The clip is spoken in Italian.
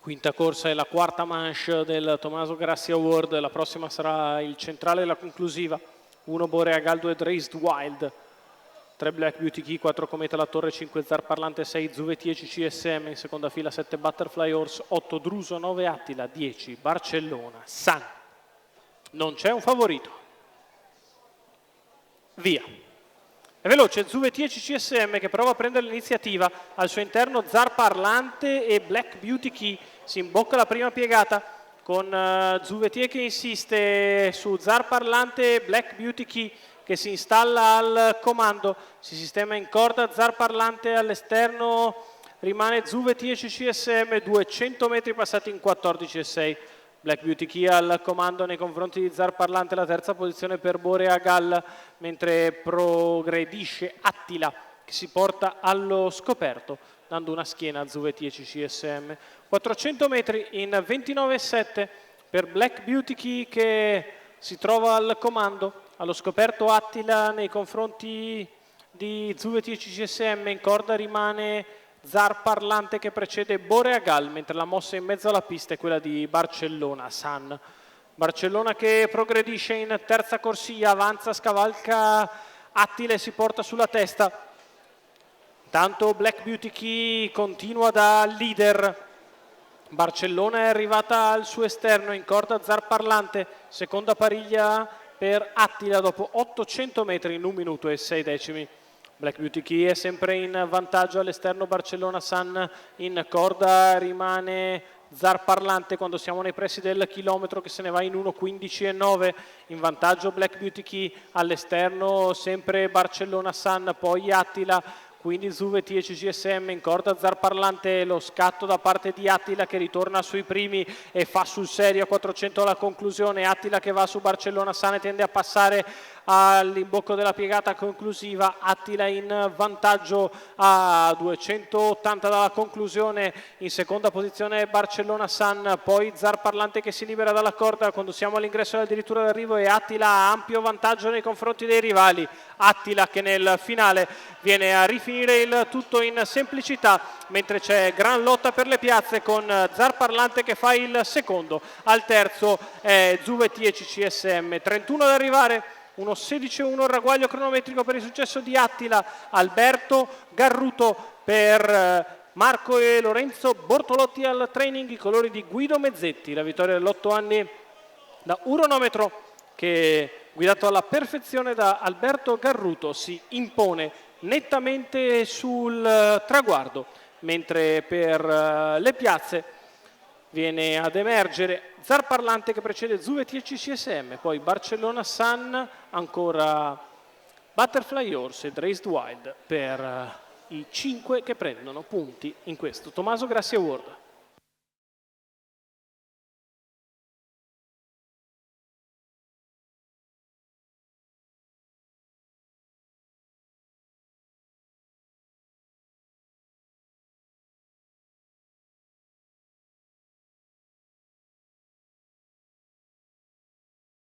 Quinta corsa è la quarta manche del Tommaso Grassi Award, la prossima sarà il centrale e la conclusiva. 1 Boreagal, 2 Draced Wild, 3 Black Beauty Key, 4 Cometa La Torre, 5 Zar Parlante, 6 Zuve 10 CSM, in seconda fila 7 Butterfly Horse, 8 Druso, 9 Attila, 10 Barcellona Sun. Non c'è un favorito. Via. È veloce Zuve 10 CSM che prova a prendere l'iniziativa, al suo interno Zar Parlante e Black Beauty Key. Si imbocca la prima piegata con Zuvetie che insiste su Zar Parlante e Black Beauty Key che si installa al comando, si sistema in corda, Zar Parlante all'esterno, rimane Zuve 10 CSM, 200 metri passati in 14,6. Black Beauty Key al comando nei confronti di Zar Parlante, la terza posizione per Boreagal, mentre progredisce Attila che si porta allo scoperto dando una schiena a Zuve 10 CSM. 400 metri in 29,7 per Black Beauty Key che si trova al comando, allo scoperto Attila nei confronti di Zuve 10 CSM, in corda rimane Zar Parlante che precede Boreagal, mentre la mossa in mezzo alla pista è quella di Barcellona Sun. Barcellona che progredisce in terza corsia, avanza, scavalca Attila e si porta sulla testa. Tanto Black Beauty Key continua da leader. Barcellona è arrivata al suo esterno, in corda Zar Parlante, seconda pariglia per Attila dopo 800 metri in 1 minuto e 6 decimi. Black Beauty Key è sempre in vantaggio all'esterno, Barcellona Sun in corda rimane Zar Parlante quando siamo nei pressi del chilometro che se ne va in 1:15,9. In vantaggio Black Beauty Key, all'esterno sempre Barcellona Sun, poi Attila, quindi Zuve 10 CSM, in corda Zar Parlante, lo scatto da parte di Attila che ritorna sui primi e fa sul serio a 400 alla conclusione. Attila che va su Barcellona Sun e tende a passare all'imbocco della piegata conclusiva. Attila in vantaggio a 280 dalla conclusione, in seconda posizione Barcellona Sun, poi Zar Parlante che si libera dalla corda quando siamo all'ingresso addirittura d'arrivo e Attila ha ampio vantaggio nei confronti dei rivali. Attila che nel finale viene a rifinire il tutto in semplicità, mentre c'è gran lotta per le piazze con Zar Parlante che fa il secondo, al terzo è Zuve 10 CSM, 31 ad arrivare. 1:16,1 il ragguaglio cronometrico per il successo di Attila. Alberto Garruto per Marco e Lorenzo Bortolotti al training, i colori di Guido Mezzetti. La vittoria dell'8 anni da uronometro che guidato alla perfezione da Alberto Garruto si impone nettamente sul traguardo, mentre per le piazze viene ad emergere Zar Parlante che precede Zuve 10 CSM, poi Barcellona Sun, ancora Butterfly Horse e Draced Wild per i 5 che prendono punti in questo Tommaso Grassi Award.